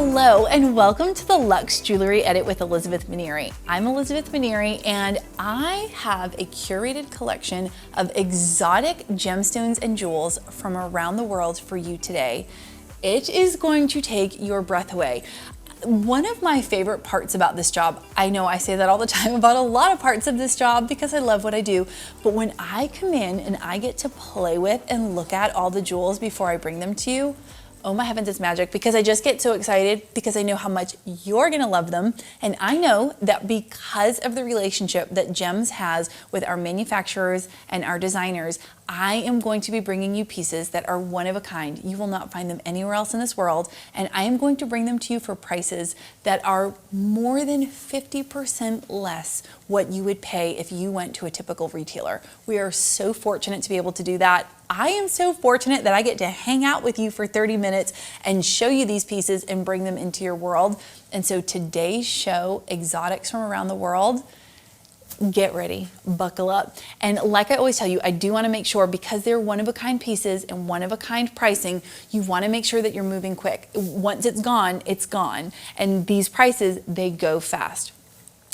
Hello and welcome to the Luxe Jewelry Edit with Elizabeth Maneri. I'm Elizabeth Maneri and I have a curated collection of exotic gemstones and jewels from around the world for you today. It is going to take your breath away. One of my favorite parts about this job, I know I say that all the time about a lot of parts of this job because I love what I do, but when I come in and I get to play with and look at all the jewels before I bring them to you, oh my heavens, it's magic, because I just get so excited because I know how much you're gonna love them. And I know that because of the relationship that Gems has with our manufacturers and our designers, I am going to be bringing you pieces that are one of a kind. You will not find them anywhere else in this world. And I am going to bring them to you for prices that are more than 50% less what you would pay if you went to a typical retailer. We are so fortunate to be able to do that. I am so fortunate that I get to hang out with you for 30 minutes and show you these pieces and bring them into your world. And so today's show, Exotics from Around the World, get ready, buckle up. And like I always tell you, I do want to make sure, because they're one-of-a-kind pieces and one-of-a-kind pricing, you want to make sure that you're moving quick. Once it's gone, it's gone. And these prices, they go fast.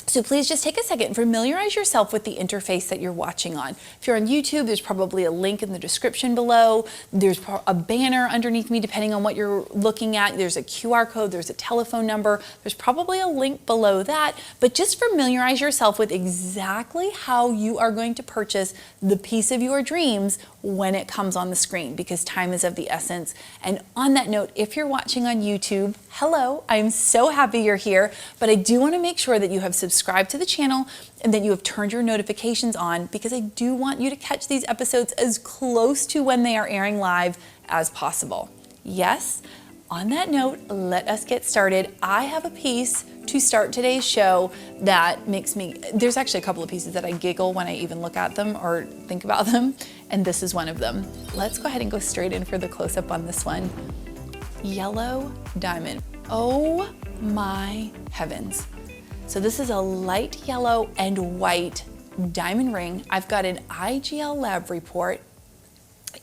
So please just take a second and familiarize yourself with the interface that you're watching on. If you're on YouTube, there's probably a link in the description below. There's a banner underneath me, depending on what you're looking at. There's a QR code, there's a telephone number. There's probably a link below that, but just familiarize yourself with exactly how you are going to purchase the piece of your dreams when it comes on the screen, because time is of the essence. And on that note, if you're watching on YouTube, hello, I'm so happy you're here, but I do want to make sure that you have subscribed to the channel and that you have turned your notifications on, because I do want you to catch these episodes as close to when they are airing live as possible. Yes, on that note, let us get started. I have a piece to start today's show that makes me, there's actually a couple of pieces that I giggle when I even look at them or think about them, and this is one of them. Let's go ahead and go straight in for the close-up on this one. Yellow diamond. Oh my heavens. So this is a light yellow and white diamond ring. I've got an IGL lab report.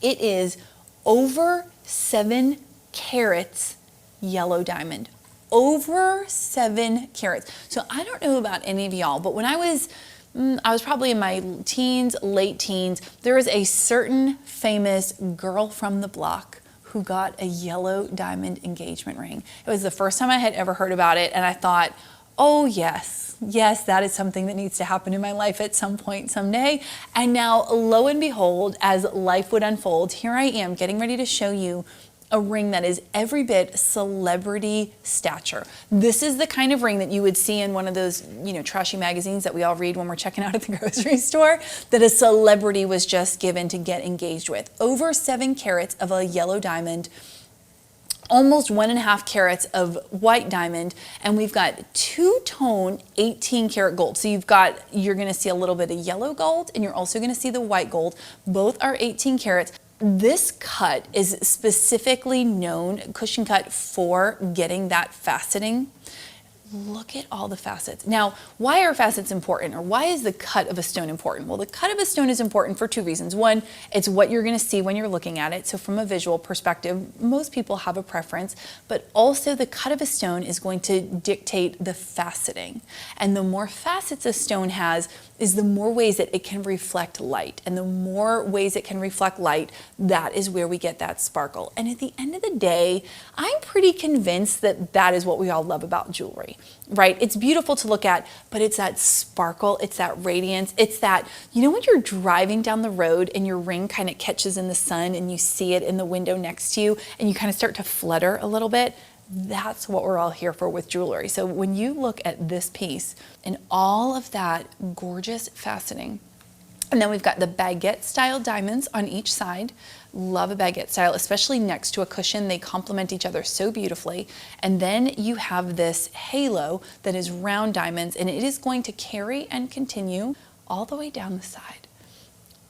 It is over 7 carats yellow diamond. Over 7 carats. So I don't know about any of y'all, but when I was probably in my teens, late teens, there was a certain famous girl from the block who got a yellow diamond engagement ring. It was the first time I had ever heard about it, and I thought, oh yes, that is something that needs to happen in my life at some point someday. And now, lo and behold, as life would unfold, here I am getting ready to show you a ring that is every bit celebrity stature. This is the kind of ring that you would see in one of those, trashy magazines that we all read when we're checking out at the grocery store, that a celebrity was just given to get engaged with. Over 7 carats of a yellow diamond, almost 1.5 carats of white diamond, and we've got 2-tone 18 karat gold. So you're gonna see a little bit of yellow gold, and you're also gonna see the white gold. Both are 18 carats. This cut is specifically known, cushion cut, for getting that faceting. Look at all the facets. Now, why are facets important, or why is the cut of a stone important? Well, the cut of a stone is important for 2 reasons. One, it's what you're going to see when you're looking at it. So from a visual perspective, most people have a preference, but also the cut of a stone is going to dictate the faceting. And the more facets a stone has, is the more ways that it can reflect light. And the more ways it can reflect light, that is where we get that sparkle. And at the end of the day, I'm pretty convinced that that is what we all love about jewelry, right? It's beautiful to look at, but it's that sparkle, it's that radiance, it's that, when you're driving down the road and your ring kind of catches in the sun and you see it in the window next to you and you kind of start to flutter a little bit. That's what we're all here for with jewelry. So when you look at this piece and all of that gorgeous faceting, and then we've got the baguette style diamonds on each side. Love a baguette style, especially next to a cushion. They complement each other so beautifully. And then you have this halo that is round diamonds, and it is going to carry and continue all the way down the side,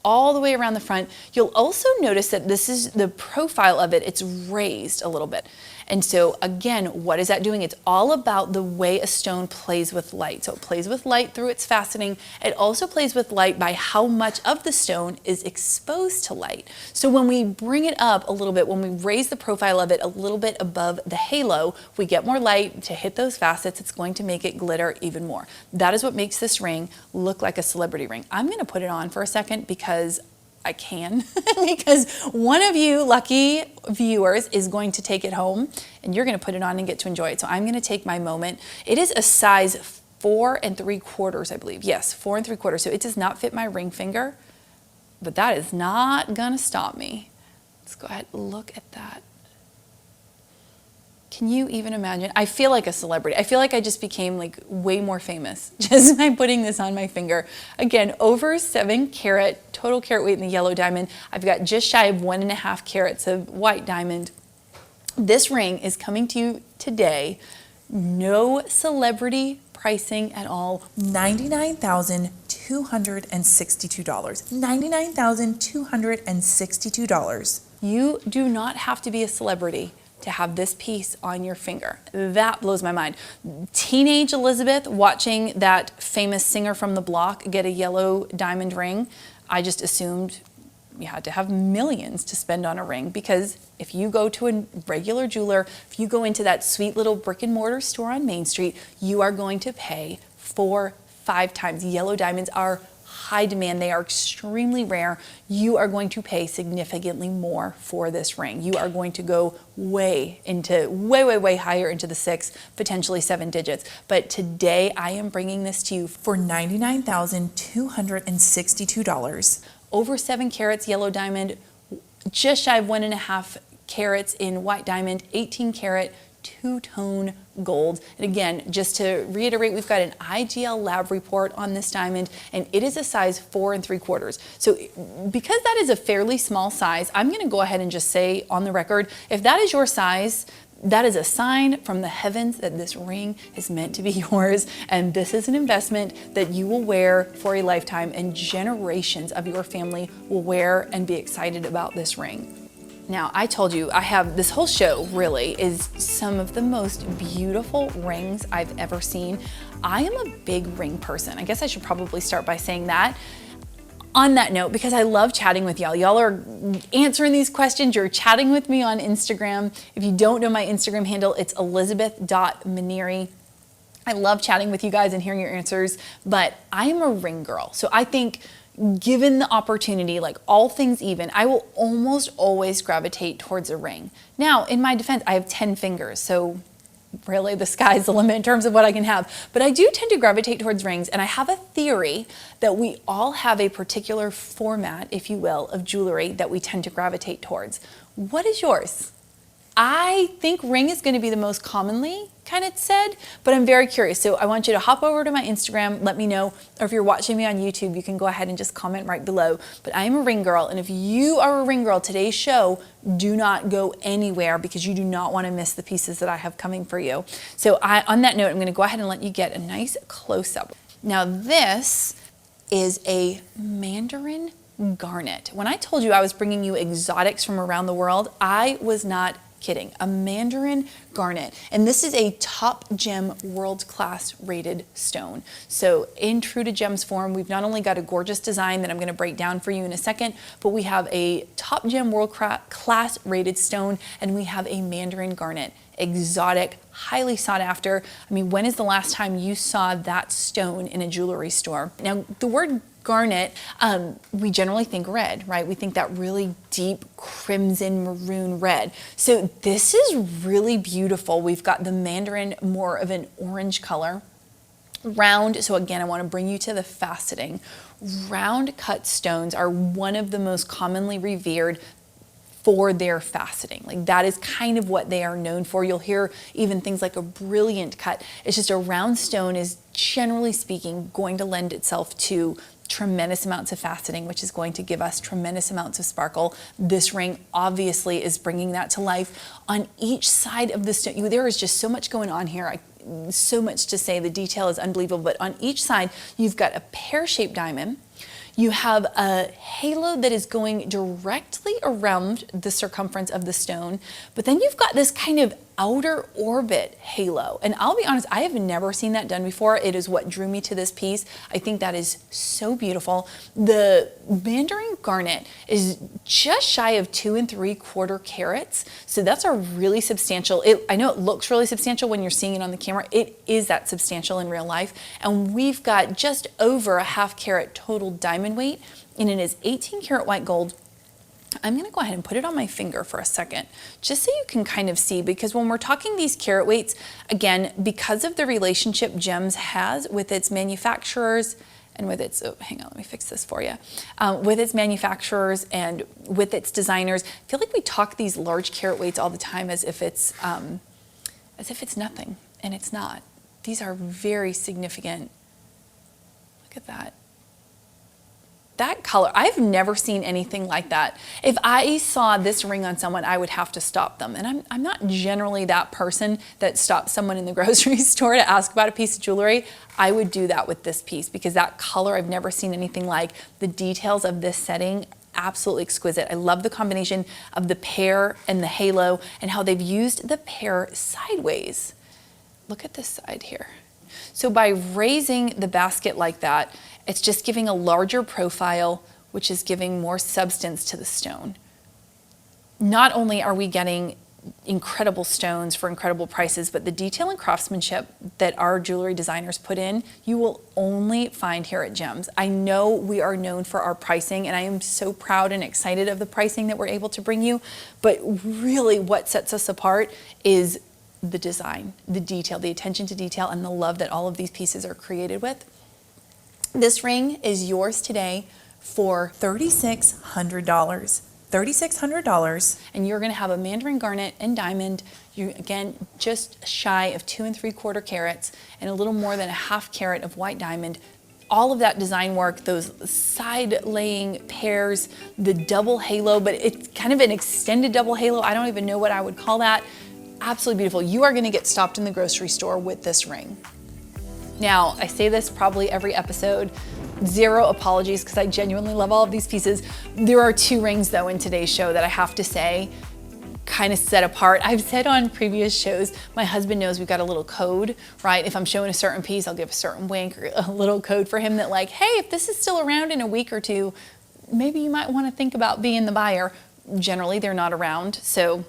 all the way around the front. You'll also notice that this is the profile of it, it's raised a little bit. And so again, what is that doing? It's all about the way a stone plays with light. So it plays with light through its faceting. It also plays with light by how much of the stone is exposed to light. So when we bring it up a little bit, when we raise the profile of it a little bit above the halo, we get more light to hit those facets. It's going to make it glitter even more. That is what makes this ring look like a celebrity ring. I'm going to put it on for a second because I can, because one of you lucky viewers is going to take it home and you're going to put it on and get to enjoy it. So I'm going to take my moment. It is a size 4 3/4, I believe. Yes, 4 3/4. So it does not fit my ring finger, but that is not going to stop me. Let's go ahead and look at that. Can you even imagine? I feel like a celebrity. I feel like I just became like way more famous just by putting this on my finger. Again, over 7 carat total carat weight in the yellow diamond. I've got just shy of 1.5 carats of white diamond. This ring is coming to you today. No celebrity pricing at all. $99,262. $99,262. You do not have to be a celebrity to have this piece on your finger. That blows my mind. Teenage Elizabeth watching that famous singer from the block get a yellow diamond ring, I just assumed you had to have millions to spend on a ring, because if you go to a regular jeweler, if you go into that sweet little brick and mortar store on Main Street, you are going to pay 4, 5 times. Yellow diamonds are high demand. They are extremely rare. You are going to pay significantly more for this ring. You are going to go way higher into the 6, potentially 7 digits. But today I am bringing this to you for $99,262. Over 7 carats yellow diamond, just shy of 1.5 carats in white diamond, 18 carat two-tone gold. And again, just to reiterate, we've got an IGL lab report on this diamond, and it is a size 4 3/4. So because that is a fairly small size, I'm going to go ahead and just say on the record, if that is your size, that is a sign from the heavens that this ring is meant to be yours, and this is an investment that you will wear for a lifetime, and generations of your family will wear and be excited about this ring. Now, I told you, I have this whole show really is some of the most beautiful rings I've ever seen. I am a big ring person. I guess I should probably start by saying that. On that note, because I love chatting with y'all. Y'all are answering these questions. You're chatting with me on Instagram. If you don't know my Instagram handle, it's elizabeth.maneri. I love chatting with you guys and hearing your answers, but I am a ring girl. So I think given the opportunity, like all things even, I will almost always gravitate towards a ring. Now, in my defense, I have 10 fingers, so really the sky's the limit in terms of what I can have. But I do tend to gravitate towards rings, and I have a theory that we all have a particular format, if you will, of jewelry that we tend to gravitate towards. What is yours? I think ring is going to be the most commonly kind of said, but I'm very curious. So I want you to hop over to my Instagram, let me know, or if you're watching me on YouTube, you can go ahead and just comment right below. But I am a ring girl, and if you are a ring girl, today's show, do not go anywhere because you do not want to miss the pieces that I have coming for you. So on that note, I'm going to go ahead and let you get a nice close-up. Now this is a Mandarin Garnet. When I told you I was bringing you exotics from around the world, I was not kidding. A Mandarin Garnet, and this is a top gem world-class rated stone. So in true to gems form, we've not only got a gorgeous design that I'm going to break down for you in a second, but we have a top gem world-class rated stone, and we have a Mandarin Garnet. Exotic, highly sought after. I mean, when is the last time you saw that stone in a jewelry store? Now, the word garnet, we generally think red, right? We think that really deep crimson maroon red. So this is really beautiful. We've got the Mandarin, more of an orange color. Round, so again, I want to bring you to the faceting. Round cut stones are one of the most commonly revered for their faceting. Like that is kind of what they are known for. You'll hear even things like a brilliant cut. It's just a round stone is generally speaking going to lend itself to tremendous amounts of faceting, which is going to give us tremendous amounts of sparkle. This ring obviously is bringing that to life. On each side of the stone, there is just so much going on here. So much to say, the detail is unbelievable, but on each side, you've got a pear-shaped diamond. You have a halo that is going directly around the circumference of the stone, but then you've got this kind of outer orbit halo. And I'll be honest, I have never seen that done before. It is what drew me to this piece. I think that is so beautiful. The Mandarin Garnet is just shy of 2 3/4 carats. So that's a really substantial, I know it looks really substantial when you're seeing it on the camera. It is that substantial in real life. And we've got just over a 1/2 carat total diamond weight, and it is 18 karat white gold. I'm gonna go ahead and put it on my finger for a second, just so you can kind of see, because when we're talking these carat weights, again, because of the relationship Gems has with its manufacturers and with its, oh, hang on, let me fix this for you. With its manufacturers and with its designers, I feel like we talk these large carat weights all the time as if it's nothing, and it's not. These are very significant. Look at that. That color, I've never seen anything like that. If I saw this ring on someone, I would have to stop them. And I'm not generally that person that stops someone in the grocery store to ask about a piece of jewelry. I would do that with this piece because that color, I've never seen anything like. The details of this setting, absolutely exquisite. I love the combination of the pear and the halo and how they've used the pear sideways. Look at this side here. So by raising the basket like that, it's just giving a larger profile, which is giving more substance to the stone. Not only are we getting incredible stones for incredible prices, but the detail and craftsmanship that our jewelry designers put in, you will only find here at Gems. I know we are known for our pricing, and I am so proud and excited of the pricing that we're able to bring you, but really what sets us apart is the design, the detail, the attention to detail, and the love that all of these pieces are created with. This ring is yours today for $3,600. $3,600. And you're gonna have a Mandarin Garnet and diamond. You, again, just shy of 2 3/4 carats and a little more than a 1/2 carat of white diamond. All of that design work, those side laying pairs, the double halo, but it's kind of an extended double halo. I don't even know what I would call that. Absolutely beautiful. You are gonna get stopped in the grocery store with this ring. Now, I say this probably every episode, zero apologies because I genuinely love all of these pieces. There are 2 rings though in today's show that I have to say kind of set apart. I've said on previous shows, my husband knows we've got a little code, right? If I'm showing a certain piece, I'll give a certain wink or a little code for him that like, hey, if this is still around in a week or 2, maybe you might want to think about being the buyer. Generally, they're not around, so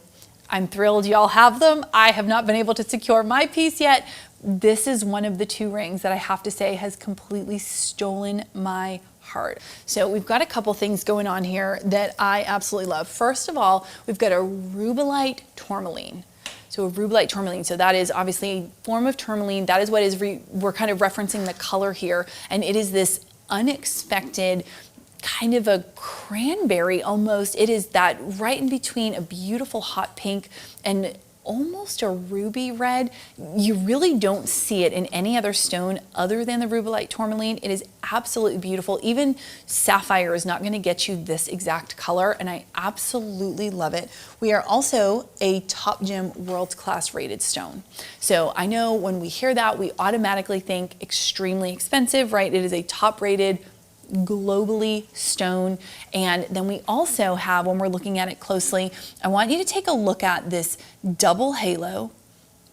I'm thrilled y'all have them. I have not been able to secure my piece yet. This is one of the 2 rings that I have to say has completely stolen my heart. So we've got a couple things going on here that I absolutely love. First of all, we've got a Rubilite Tormolene. So a Rubilite Tormolene, so that is obviously a form of tourmaline. That is what is, we're kind of referencing the color here. And it is this unexpected kind of a cranberry almost. It is that right in between a beautiful hot pink and almost a ruby red. You really don't see it in any other stone other than the Rubilite Tormolene. It is absolutely beautiful. Even Sapphire is not going to get you this exact color, and I absolutely love it. We are also a Top Gem World Class rated stone. So I know when we hear that, we automatically think extremely expensive, right? It is a top rated globally stone. And then we also have, when we're looking at it closely, I want you to take a look at this double halo,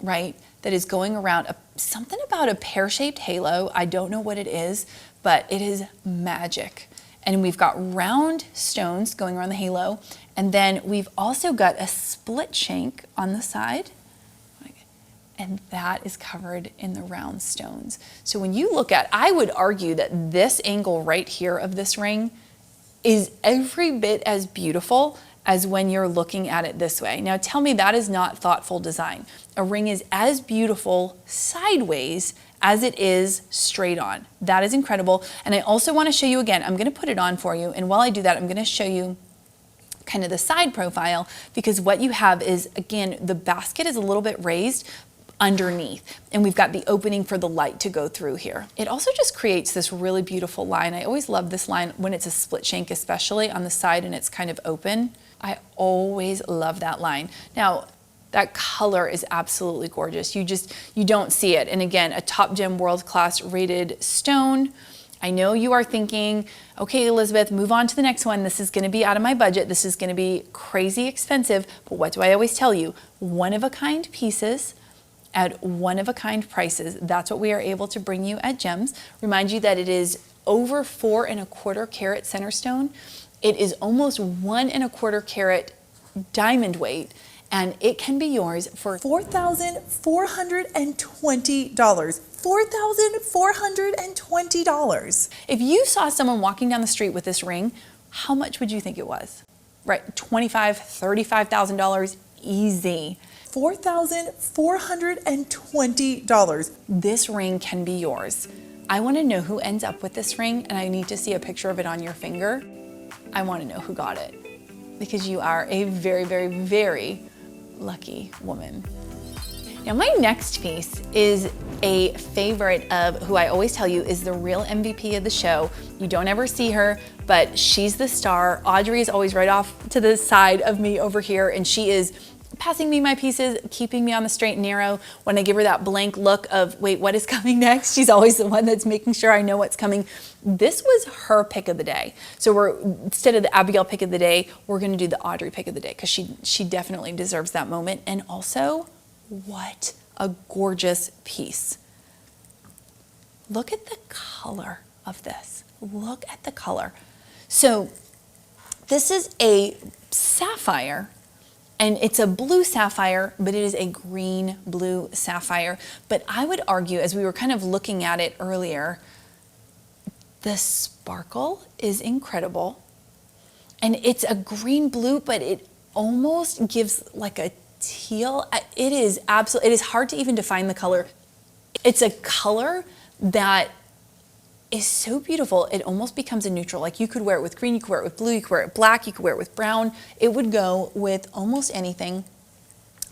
right, that is going around, something about a pear-shaped halo. I don't know what it is, but it is magic. And we've got round stones going around the halo, and then we've also got a split shank on the side, and that is covered in the round stones. So when you look at, I would argue that this angle right here of this ring is every bit as beautiful as when you're looking at it this way. Now tell me that is not thoughtful design. A ring is as beautiful sideways as it is straight on. That is incredible. And I also want to show you again, I'm going to put it on for you, and while I do that, I'm going to show you kind of the side profile, because what you have is, again, the basket is a little bit raised underneath, and we've got the opening for the light to go through here. It also just creates this really beautiful line. I always love this line when it's a split shank, especially on the side and it's kind of open. I always love that line. Now, that color is absolutely gorgeous. You don't see it. And again, a Top Gem World Class rated stone. I know you are thinking, okay, Elizabeth, move on to the next one. This is gonna be out of my budget. This is gonna be crazy expensive. But what do I always tell you? One-of-a-kind pieces at one-of-a-kind prices. That's what we are able to bring you at Gems. Remind you that it is over 4¼ carat center stone. It is almost 1¼ carat diamond weight, and it can be yours for $4,420. $4,420. If you saw someone walking down the street with this ring, how much would you think it was? Right, $25,000, $35,000, easy. $4,420. This ring can be yours. I want to know who ends up with this ring, and I need to see a picture of it on your finger. I want to know who got it, because you are a very, very, very lucky woman. Now my next piece is a favorite of who I always tell you is the real MVP of the show. You don't ever see her, but she's the star. Audrey is always right off to the side of me over here, and she is passing me my pieces, keeping me on the straight and narrow. When I give her that blank look of, wait, what is coming next? She's always the one that's making sure I know what's coming. This was her pick of the day. So instead of the Abigail pick of the day, we're gonna do the Audrey pick of the day, because she definitely deserves that moment. And also, what a gorgeous piece. Look at the color of this. Look at the color. So this is a sapphire, and it's a blue sapphire, but it is a green blue sapphire. But I would argue, as we were kind of looking at it earlier, the sparkle is incredible. And it's a green blue, but it almost gives like a teal. It is hard to even define the color. It's a color that is so beautiful, it almost becomes a neutral. Like you could wear it with green, you could wear it with blue, you could wear it black, you could wear it with brown. It would go with almost anything.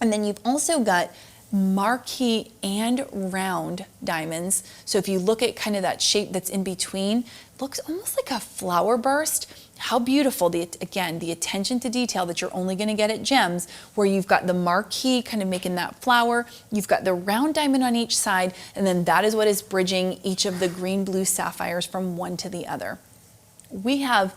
And then you've also got marquee and round diamonds. So if you look at kind of that shape that's in between, it looks almost like a flower burst. How beautiful, again, the attention to detail that you're only gonna get at Gems, where you've got the marquee kind of making that flower, you've got the round diamond on each side, and then that is what is bridging each of the green blue sapphires from one to the other. We have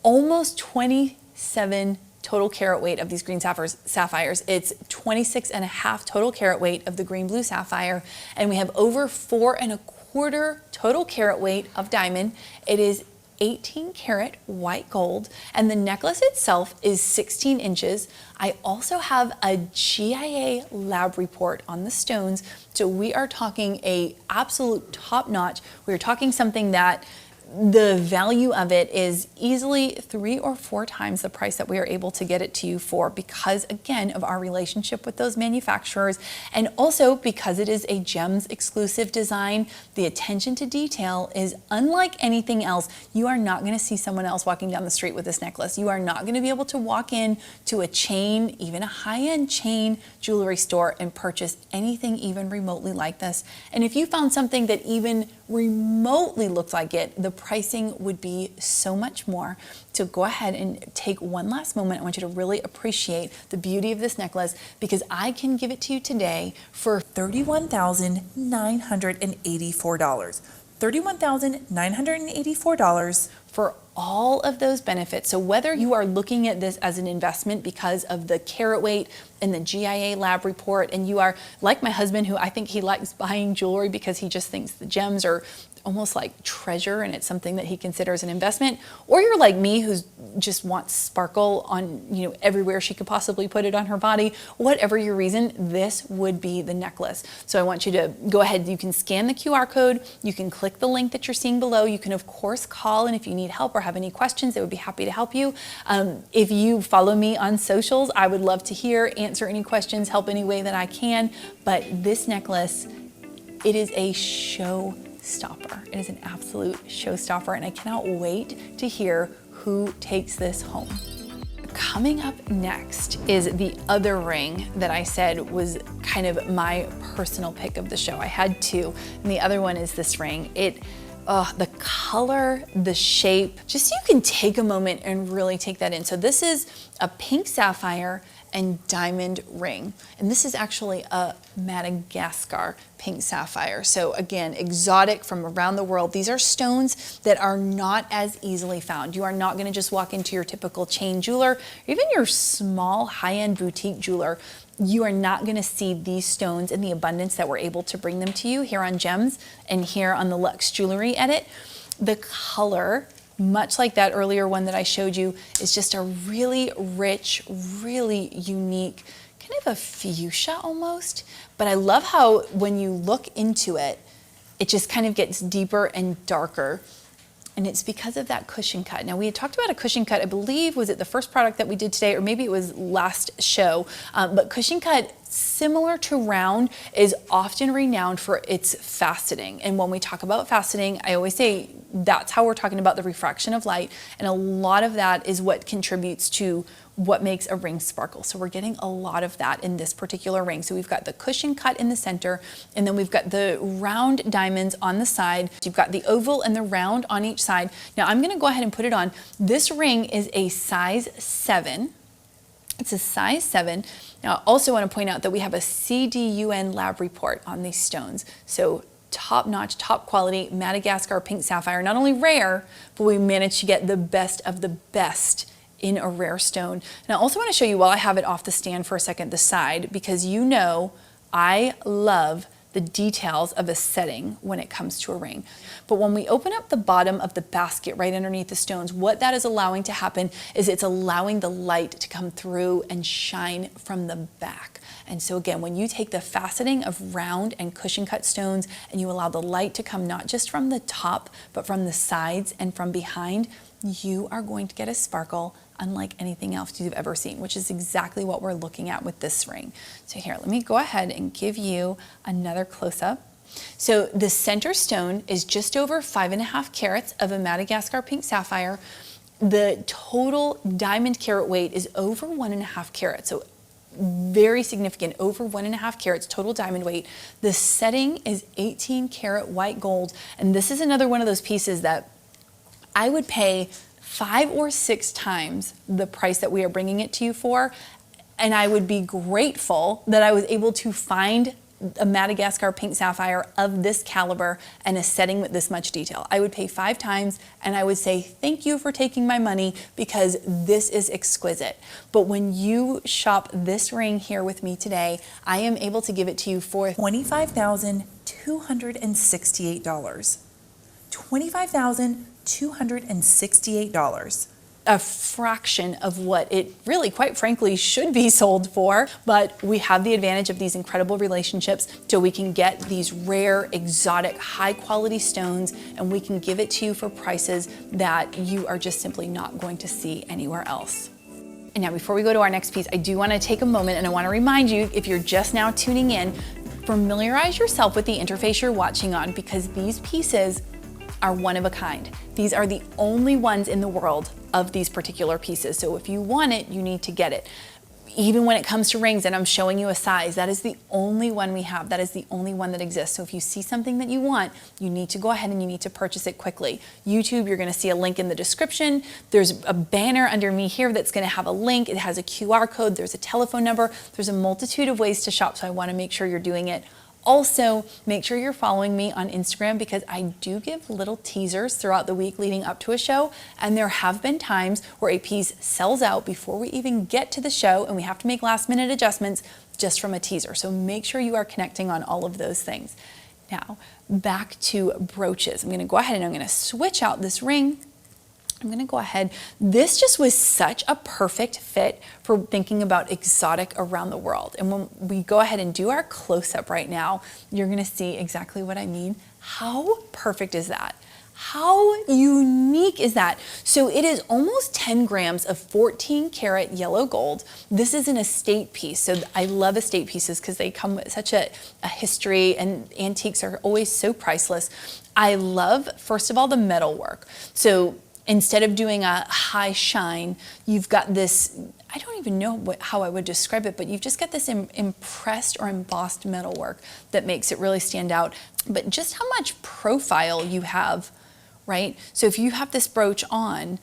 almost 27 total carat weight of these green sapphires. It's 26.5 total carat weight of the green blue sapphire, and we have over 4¼ total carat weight of diamond. It is 18 karat white gold, and the necklace itself is 16 inches. I also have a GIA lab report on the stones, so we are talking a absolute top notch. We're talking something that the value of it is easily 3 or 4 times the price that we are able to get it to you for, because again of our relationship with those manufacturers, and also because it is a Gems exclusive design. The attention to detail is unlike anything else. You are not going to see someone else walking down the street with this necklace. You are not going to be able to walk in to a chain, even a high-end chain jewelry store, and purchase anything even remotely like this. And if you found something that even remotely looked like it, the pricing would be so much more. So go ahead and take one last moment. I want you to really appreciate the beauty of this necklace, because I can give it to you today for $31,984. $31,984 for all of those benefits. So whether you are looking at this as an investment because of the carat weight and the GIA lab report, and you are like my husband, who I think he likes buying jewelry because he just thinks the gems are almost like treasure and it's something that he considers an investment, or you're like me who just wants sparkle on, you know, everywhere she could possibly put it on her body, whatever your reason, this would be the necklace. So I want you to go ahead, you can scan the QR code, you can click the link that you're seeing below, you can of course call, and if you need help or have any questions, they would be happy to help you. If you follow me on socials, I would love to hear, answer any questions, help any way that I can. But this necklace, it is a showstopper. It is an absolute showstopper, and I cannot wait to hear who takes this home. Coming up next is the other ring that I said was kind of my personal pick of the show. I had 2, and the other one is this ring. The color, the shape, just so you can take a moment and really take that in. So this is a pink sapphire, and diamond ring. And this is actually a Madagascar pink sapphire. So again, exotic from around the world. These are stones that are not as easily found. You are not going to just walk into your typical chain jeweler, or even your small high-end boutique jeweler. You are not going to see these stones in the abundance that we're able to bring them to you here on Gems and here on the Luxe Jewelry Edit. The color, much like that earlier one that I showed you, is just a really rich, really unique, kind of a fuchsia almost. But I love how when you look into it, it just kind of gets deeper and darker. And it's because of that cushion cut. Now, we had talked about a cushion cut, I believe, was it the first product that we did today, or maybe it was last show. But cushion cut, similar to round, is often renowned for its faceting. And when we talk about faceting, I always say that's how we're talking about the refraction of light. And a lot of that is what contributes to what makes a ring sparkle. So we're getting a lot of that in this particular ring. So we've got the cushion cut in the center, and then we've got the round diamonds on the side. You've got the oval and the round on each side. Now I'm gonna go ahead and put it on. This ring is a size 7. It's a size 7. Now I also wanna point out that we have a CDUN lab report on these stones. So top-notch, top quality Madagascar pink sapphire, not only rare, but we managed to get the best of the best in a rare stone. And I also want to show you, while I have it off the stand for a second, the side, because you know I love the details of a setting when it comes to a ring. But when we open up the bottom of the basket right underneath the stones, what that is allowing to happen is it's allowing the light to come through and shine from the back. And so again, when you take the faceting of round and cushion cut stones and you allow the light to come not just from the top, but from the sides and from behind, you are going to get a sparkle unlike anything else you've ever seen, which is exactly what we're looking at with this ring. So here, let me go ahead and give you another close-up. So the center stone is just over 5.5 carats of a Madagascar pink sapphire. The total diamond carat weight is over 1.5 carats. So very significant, over 1.5 carats total diamond weight. The setting is 18 karat white gold. And this is another one of those pieces that I would pay 5 or 6 times the price that we are bringing it to you for. And I would be grateful that I was able to find a Madagascar pink sapphire of this caliber and a setting with this much detail. I would pay 5 times and I would say, thank you for taking my money, because this is exquisite. But when you shop this ring here with me today, I am able to give it to you for $25,268. $25,268. a fraction of what it really, quite frankly, should be sold for. But we have the advantage of these incredible relationships, so we can get these rare, exotic, high quality stones, and we can give it to you for prices that you are just simply not going to see anywhere else. And now, before we go to our next piece, I do want to take a moment and I want to remind you, if you're just now tuning in, familiarize yourself with the interface you're watching on, because these pieces are one of a kind. These are the only ones in the world of these particular pieces. So if you want it, you need to get it. Even when it comes to rings, and I'm showing you a size, that is the only one we have. That is the only one that exists. So if you see something that you want, you need to go ahead and you need to purchase it quickly. YouTube, you're gonna see a link in the description. There's a banner under me here that's gonna have a link. It has a QR code, there's a telephone number. There's a multitude of ways to shop, so I wanna make sure you're doing it. Also, make sure you're following me on Instagram, because I do give little teasers throughout the week leading up to a show, and there have been times where a piece sells out before we even get to the show and we have to make last minute adjustments just from a teaser. So make sure you are connecting on all of those things. Now, back to brooches. I'm gonna go ahead and I'm gonna switch out this ring. I'm gonna go ahead. This just was such a perfect fit for thinking about exotic around the world. And when we go ahead and do our close-up right now, you're gonna see exactly what I mean. How perfect is that? How unique is that? So it is almost 10 grams of 14 karat yellow gold. This is an estate piece. So I love estate pieces because they come with such a history, and antiques are always so priceless. I love, first of all, the metal work. So instead of doing a high shine, you've got this, I don't even know how I would describe it, but you've just got this impressed or embossed metalwork that makes it really stand out. But just how much profile you have, right? So if you have this brooch on,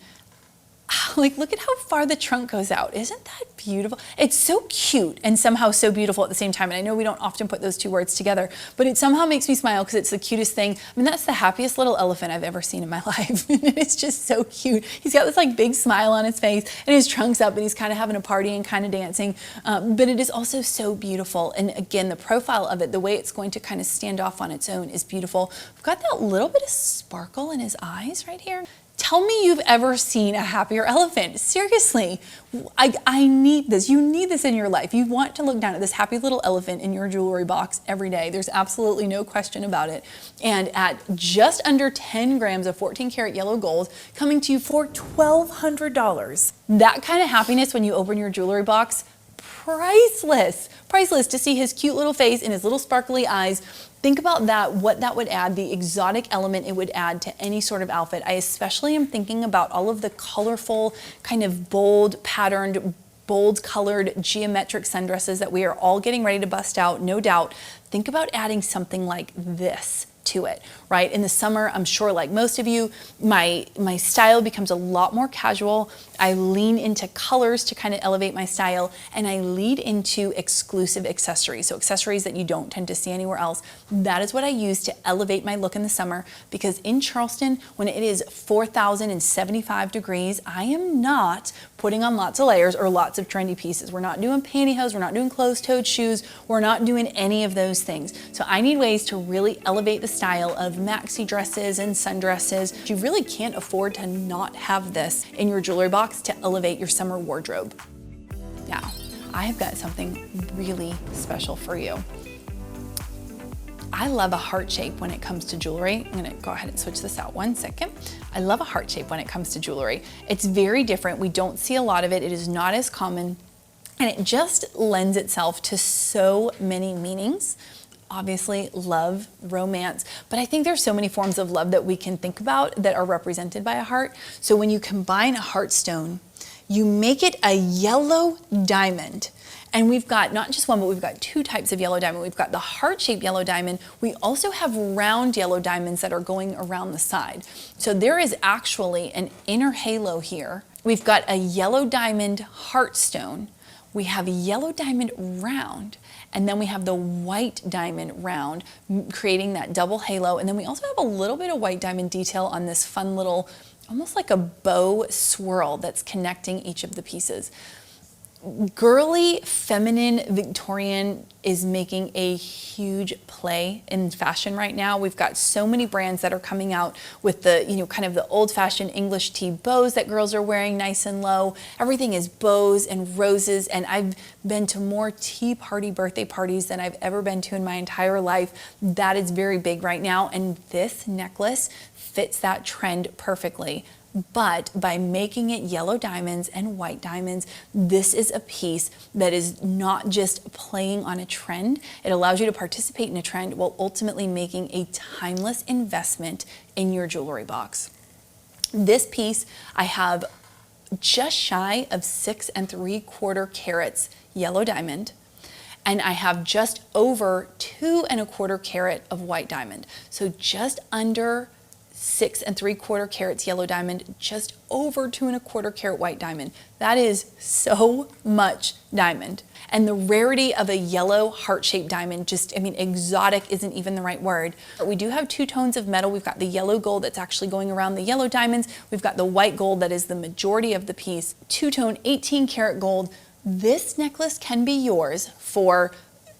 Like, look at how far the trunk goes out. Isn't that beautiful? It's so cute and somehow so beautiful at the same time. And I know we don't often put those two words together, but it somehow makes me smile because it's the cutest thing. I mean, that's the happiest little elephant I've ever seen in my life. It's just so cute. He's got this like big smile on his face and his trunk's up and he's kind of having a party and kind of dancing. But it is also so beautiful. And again, the profile of it, the way it's going to kind of stand off on its own is beautiful. We've got that little bit of sparkle in his eyes right here. Tell me you've ever seen a happier elephant. Seriously, I need this. You need this in your life. You want to look down at this happy little elephant in your jewelry box every day. There's absolutely no question about it. And at just under 10 grams of 14 karat yellow gold, coming to you for $1,200. that kind of happiness when you open your jewelry box, priceless. Priceless to see his cute little face and his little sparkly eyes. Think about that, what that would add, the exotic element it would add to any sort of outfit. I especially am thinking about all of the colorful, kind of bold patterned, bold colored geometric sundresses that we are all getting ready to bust out, no doubt. Think about adding something like this to it, right? In the summer, I'm sure like most of you, my style becomes a lot more casual. I lean into colors to kind of elevate my style, and I lead into exclusive accessories. So accessories that you don't tend to see anywhere else. That is what I use to elevate my look in the summer, because in Charleston, when it is 4,075 degrees, I am not putting on lots of layers or lots of trendy pieces. We're not doing pantyhose, we're not doing closed-toed shoes, we're not doing any of those things. So I need ways to really elevate the style of maxi dresses and sundresses. You really can't afford to not have this in your jewelry box to elevate your summer wardrobe. Now, I have got something really special for you. I love a heart shape when it comes to jewelry. I'm gonna go ahead and switch this out one second. I love a heart shape when it comes to jewelry. It's very different. We don't see a lot of it. It is not as common, and it just lends itself to so many meanings. Obviously, love, romance, but I think there's so many forms of love that we can think about that are represented by a heart. So when you combine a heart stone, you make it a yellow diamond. And we've got not just one, but we've got two types of yellow diamond. We've got the heart-shaped yellow diamond. We also have round yellow diamonds that are going around the side. So there is actually an inner halo here. We've got a yellow diamond heart stone. We have a yellow diamond round, and then we have the white diamond round, creating that double halo. And then we also have a little bit of white diamond detail on this fun little, almost like a bow swirl that's connecting each of the pieces. Girly, feminine, Victorian is making a huge play in fashion right now. We've got so many brands that are coming out with the, kind of the old-fashioned English tea bows that girls are wearing nice and low. Everything is bows and roses, and I've been to more tea party birthday parties than I've ever been to in my entire life. That is very big right now, and this necklace fits that trend perfectly. But by making it yellow diamonds and white diamonds, this is a piece that is not just playing on a trend. It allows you to participate in a trend while ultimately making a timeless investment in your jewelry box. This piece, I have just shy of 6 3/4 carats yellow diamond, and I have just over 2 1/4 carat of white diamond. So just under 6 3/4 carats yellow diamond, just over 2 1/4 carat white diamond. That is so much diamond. And the rarity of a yellow heart-shaped diamond, exotic isn't even the right word. We do have two tones of metal. We've got the yellow gold that's actually going around the yellow diamonds. We've got the white gold that is the majority of the piece. Two-tone 18 karat gold. This necklace can be yours for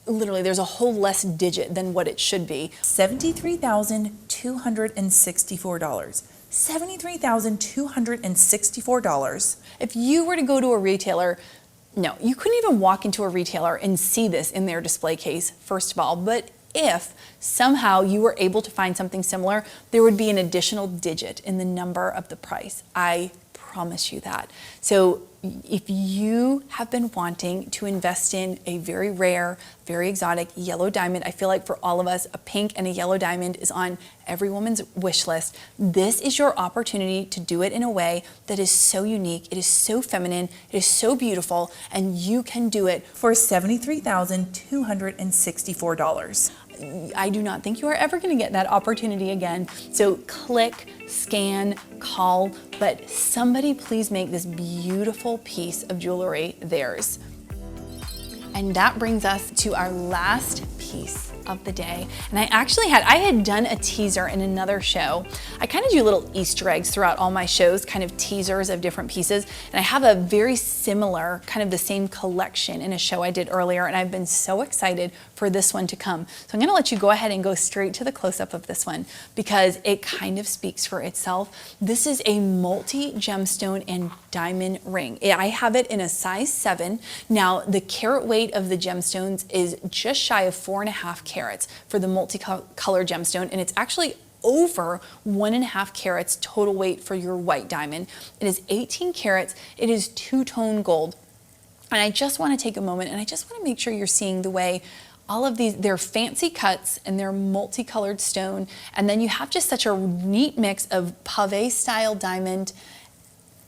literally, there's a whole less digit than what it should be. $73,264. $73,264. If you were to go to a retailer, no, you couldn't even walk into a retailer and see this in their display case, first of all. But if somehow you were able to find something similar, there would be an additional digit in the number of the price. I promise you that. So if you have been wanting to invest in a very rare, very exotic yellow diamond, I feel like for all of us, a pink and a yellow diamond is on every woman's wish list. This is your opportunity to do it in a way that is so unique, it is so feminine, it is so beautiful, and you can do it for $73,264. I do not think you are ever gonna get that opportunity again. So click, scan, call, but somebody please make this beautiful piece of jewelry theirs. And that brings us to our last piece of the day. And I had done a teaser in another show. I kind of do little Easter eggs throughout all my shows, kind of teasers of different pieces. And I have a very similar, kind of the same collection in a show I did earlier. And I've been so excited for this one to come. So I'm gonna let you go ahead and go straight to the close-up of this one because it kind of speaks for itself. This is a multi-gemstone and diamond ring. I have it in a size 7. Now, the carat weight of the gemstones is just shy of 4.5 carats for the multicolor gemstone, and it's actually over 1.5 carats total weight for your white diamond. It is 18 carats. It is two-tone gold. And I just want to take a moment and I just want to make sure you're seeing the way all of these, they're fancy cuts and they're multicolored stone. And then you have just such a neat mix of pave style diamond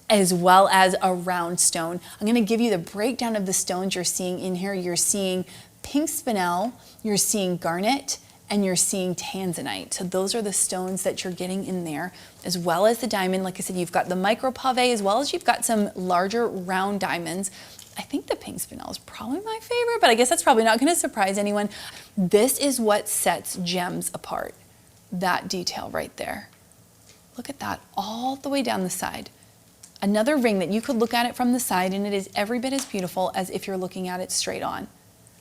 as well as a round stone. I'm gonna give you the breakdown of the stones you're seeing in here. You're seeing pink spinel, you're seeing garnet, and you're seeing tanzanite. So those are the stones that you're getting in there, as well as the diamond. Like I said, you've got the micro pave as well as you've got some larger round diamonds. I think the pink spinel is probably my favorite, but I guess that's probably not gonna surprise anyone. This is what sets gems apart, that detail right there. Look at that, all the way down the side. Another ring that you could look at it from the side and it is every bit as beautiful as if you're looking at it straight on.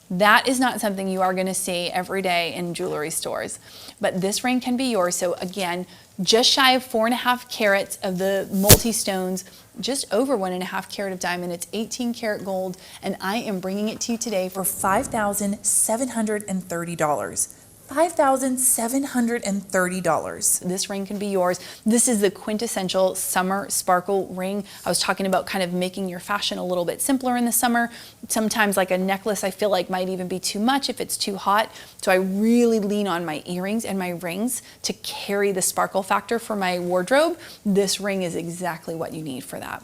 That is not something you are going to see every day in jewelry stores, but this ring can be yours. So again, just shy of 4.5 carats of the multi-stones, just over 1.5 carat of diamond. It's 18 karat gold, and I am bringing it to you today for $5,730. $5,730. This ring can be yours. This is the quintessential summer sparkle ring. I was talking about kind of making your fashion a little bit simpler in the summer. Sometimes like a necklace I feel like might even be too much if it's too hot. So I really lean on my earrings and my rings to carry the sparkle factor for my wardrobe. This ring is exactly what you need for that.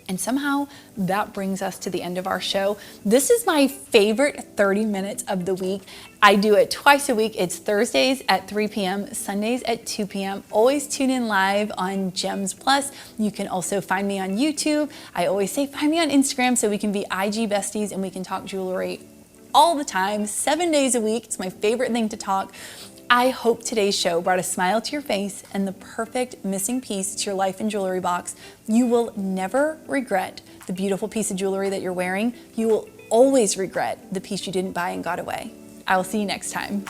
And somehow that brings us to the end of our show. This is my favorite 30 minutes of the week. I do it twice a week. It's Thursdays at 3 p.m., Sundays at 2 p.m. Always tune in live on Gems Plus. You can also find me on YouTube. I always say find me on Instagram so we can be IG besties and we can talk jewelry all the time, 7 days a week. It's my favorite thing to talk. I hope today's show brought a smile to your face and the perfect missing piece to your life and jewelry box. You will never regret the beautiful piece of jewelry that you're wearing. You will always regret the piece you didn't buy and got away. I will see you next time.